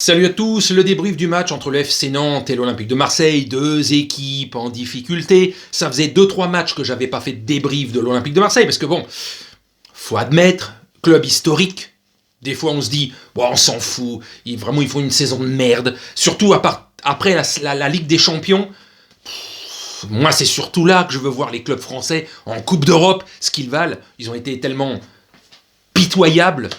Salut à tous, le débrief du match entre le FC Nantes et l'Olympique de Marseille, deux équipes en difficulté. Ça faisait 2-3 matchs que j'avais pas fait de débrief de l'Olympique de Marseille, parce que bon, faut admettre, club historique, des fois on se dit, bon, on s'en fout, ils font une saison de merde, surtout après la Ligue des Champions. Moi c'est surtout là que je veux voir les clubs français en Coupe d'Europe, ce qu'ils valent. Ils ont été tellement pitoyables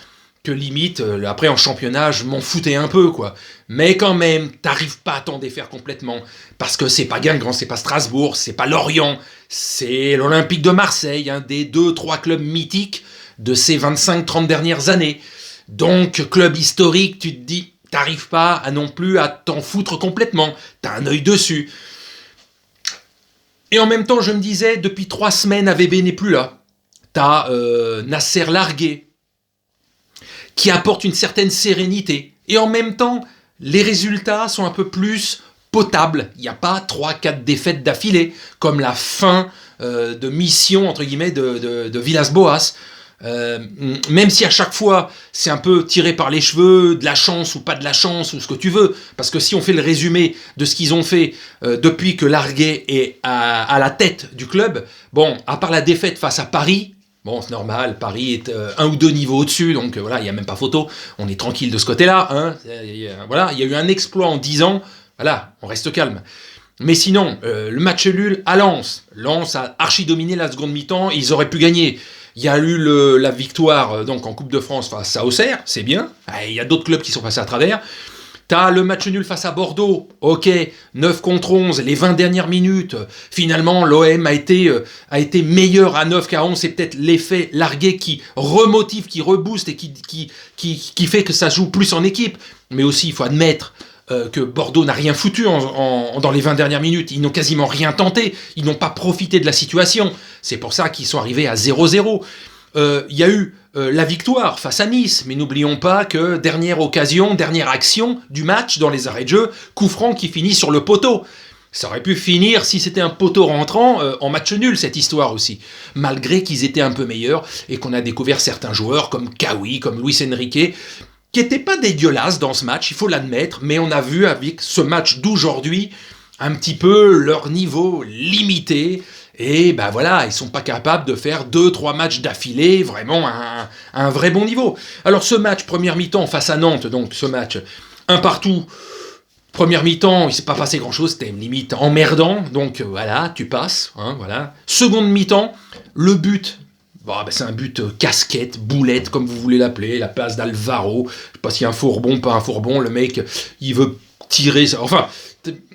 que limite, après en championnat, je m'en foutais un peu, quoi. Mais quand même, t'arrives pas à t'en défaire complètement, parce que c'est pas Guingamp, c'est pas Strasbourg, c'est pas Lorient, c'est l'Olympique de Marseille, un des 2-3 clubs mythiques de ces 25-30 dernières années. Donc, club historique, tu te dis, t'arrives pas à non plus à t'en foutre complètement, t'as un œil dessus. Et en même temps, je me disais, depuis 3 semaines, AVB n'est plus là. T'as Nasser Largué, qui apporte une certaine sérénité. Et en même temps, les résultats sont un peu plus potables. Il n'y a pas 3-4 défaites d'affilée, comme la fin de mission, entre guillemets, de Villas-Boas. Même si à chaque fois, c'est un peu tiré par les cheveux, de la chance ou pas de la chance, ou ce que tu veux. Parce que si on fait le résumé de ce qu'ils ont fait depuis que Largué est à la tête du club, bon, à part la défaite face à Paris, bon, c'est normal, Paris est un ou deux niveaux au-dessus, donc voilà, il n'y a même pas photo, on est tranquille de ce côté-là. Hein, voilà, il y a eu un exploit en 10 ans, voilà, on reste calme. Mais sinon, le match nul à Lens. Lens a archi-dominé la seconde mi-temps, ils auraient pu gagner. Il y a eu la victoire donc en Coupe de France face à Auxerre, c'est bien. Il y a d'autres clubs qui sont passés à travers. T'as le match nul face à Bordeaux, ok, 9 contre 11, les 20 dernières minutes, finalement l'OM a été meilleur à 9 qu'à 11, c'est peut-être l'effet Largué qui remotive, qui rebooste et qui fait que ça joue plus en équipe. Mais aussi, il faut admettre que Bordeaux n'a rien foutu dans les 20 dernières minutes, ils n'ont quasiment rien tenté, ils n'ont pas profité de la situation, c'est pour ça qu'ils sont arrivés à 0-0. Il y a eu la victoire face à Nice, mais n'oublions pas que dernière occasion, dernière action du match dans les arrêts de jeu, coup franc qui finit sur le poteau. Ça aurait pu finir, si c'était un poteau rentrant, en match nul, cette histoire aussi. Malgré qu'ils étaient un peu meilleurs et qu'on a découvert certains joueurs comme Kawi, comme Luis Enrique, qui n'étaient pas dégueulasses dans ce match, il faut l'admettre, mais on a vu avec ce match d'aujourd'hui un petit peu leur niveau limité. Et ben voilà, ils sont pas capables de faire 2-3 matchs d'affilée, vraiment un vrai bon niveau. Alors ce match, première mi-temps face à Nantes, donc ce match, un partout, première mi-temps, il s'est pas passé grand-chose, c'était limite emmerdant, donc voilà, tu passes, hein, voilà. Seconde mi-temps, le but, c'est un but casquette, boulette, comme vous voulez l'appeler, la passe d'Alvaro, je sais pas s'il y a un fourbon, pas un fourbon, le mec, il veut tirer, enfin...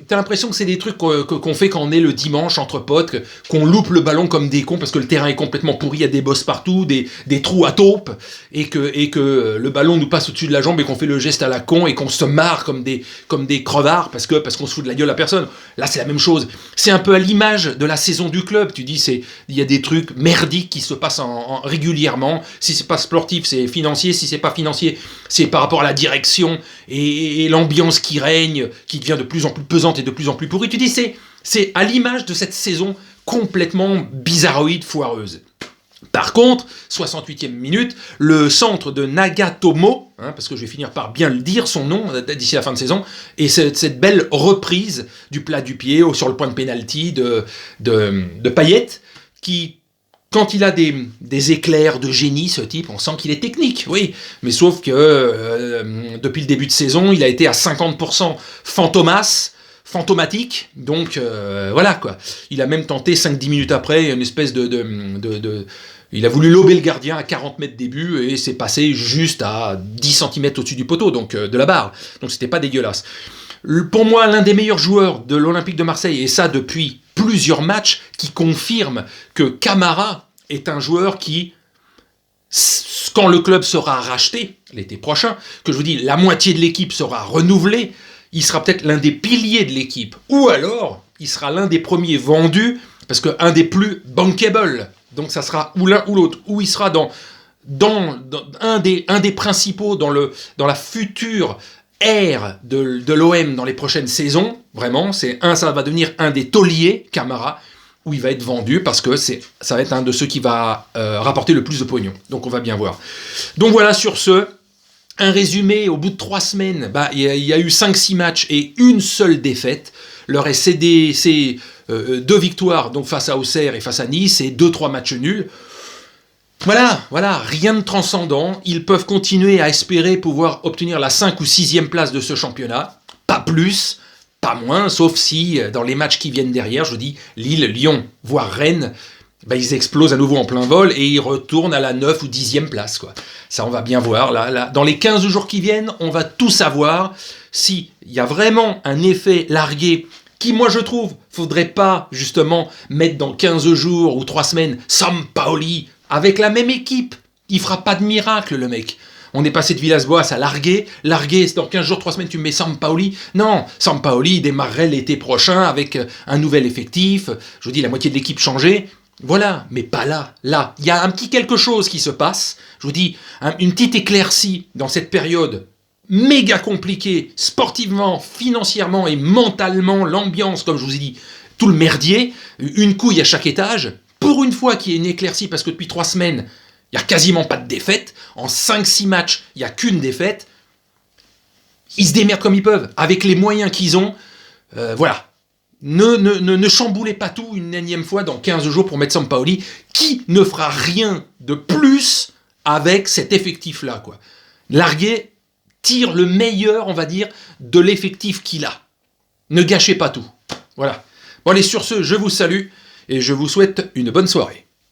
T'as l'impression que c'est des trucs qu'on fait quand on est le dimanche entre potes, qu'on loupe le ballon comme des cons parce que le terrain est complètement pourri, il y a des bosses partout, des trous à taupe, et que le ballon nous passe au-dessus de la jambe et qu'on fait le geste à la con et qu'on se marre comme des crevards parce qu'on se fout de la gueule à personne. Là, c'est la même chose. C'est un peu à l'image de la saison du club. Tu dis, il y a des trucs merdiques qui se passent régulièrement. Si c'est pas sportif, c'est financier. Si c'est pas financier, c'est par rapport à la direction et l'ambiance qui règne, qui devient de plus en plus pesante et de plus en plus pourrie. Tu dis, c'est à l'image de cette saison complètement bizarroïde, foireuse. Par contre, 68e minute, le centre de Nagatomo, parce que je vais finir par bien le dire, son nom, d'ici la fin de saison, et cette belle reprise du plat du pied sur le point de pénalty de Payet, qui... Quand il a des éclairs de génie, ce type, on sent qu'il est technique, oui. Mais sauf que depuis le début de saison, il a été à 50% fantomatique. Donc voilà quoi. Il a même tenté 5-10 minutes après une espèce il a voulu lober le gardien à 40 mètres des buts et c'est passé juste à 10 cm au-dessus du poteau, donc de la barre. Donc c'était pas dégueulasse. Pour moi, l'un des meilleurs joueurs de l'Olympique de Marseille, et ça depuis plusieurs matchs, qui confirme que Camara est un joueur qui, quand le club sera racheté, l'été prochain, que je vous dis, la moitié de l'équipe sera renouvelée, il sera peut-être l'un des piliers de l'équipe. Ou alors, il sera l'un des premiers vendus, parce qu'un des plus bankable. Donc ça sera ou l'un ou l'autre. Ou il sera dans un des principaux dans la future ère de l'OM dans les prochaines saisons, vraiment, ça va devenir un des tauliers, Camara, où il va être vendu parce que ça va être un de ceux qui va rapporter le plus de pognon. Donc on va bien voir. Donc voilà, sur ce, Un résumé, au bout de 3 semaines, il y a eu 5-6 matchs et une seule défaite. Leur est cédé, c'est 2 victoires donc face à Auxerre et face à Nice et 2-3 matchs nuls. Voilà, rien de transcendant. Ils peuvent continuer à espérer pouvoir obtenir la 5 ou 6e place de ce championnat. Pas plus, pas moins, sauf si dans les matchs qui viennent derrière, je vous dis Lille, Lyon, voire Rennes, ils explosent à nouveau en plein vol et ils retournent à la 9 ou 10e place, quoi. Ça, on va bien voir. Là, dans les 15 jours qui viennent, on va tout savoir s'il y a vraiment un effet largué qui, moi, je trouve, faudrait pas, justement, mettre dans 15 jours ou 3 semaines Sampaoli avec la même équipe. Il fera pas de miracle, le mec. On est passé de Villas-Boas à Largué. Largué, dans 15 jours, 3 semaines, tu me mets Sampaoli. Non, Sampaoli démarrerait l'été prochain avec un nouvel effectif. Je vous dis, la moitié de l'équipe changée. Voilà, mais pas là. Là, il y a un petit quelque chose qui se passe. Je vous dis, une petite éclaircie dans cette période méga compliquée, sportivement, financièrement et mentalement, l'ambiance, comme je vous ai dit, tout le merdier, une couille à chaque étage. Pour une fois qu'il y a une éclaircie, parce que depuis 3 semaines, il n'y a quasiment pas de défaite. En 5-6 matchs, il n'y a qu'une défaite. Ils se démerdent comme ils peuvent, avec les moyens qu'ils ont. Voilà. Ne chamboulez pas tout une énième fois dans 15 jours pour mettre Sampaoli, qui ne fera rien de plus avec cet effectif-là, quoi. Largué tire le meilleur, on va dire, de l'effectif qu'il a. Ne gâchez pas tout. Voilà. Bon allez, sur ce, je vous salue et je vous souhaite une bonne soirée.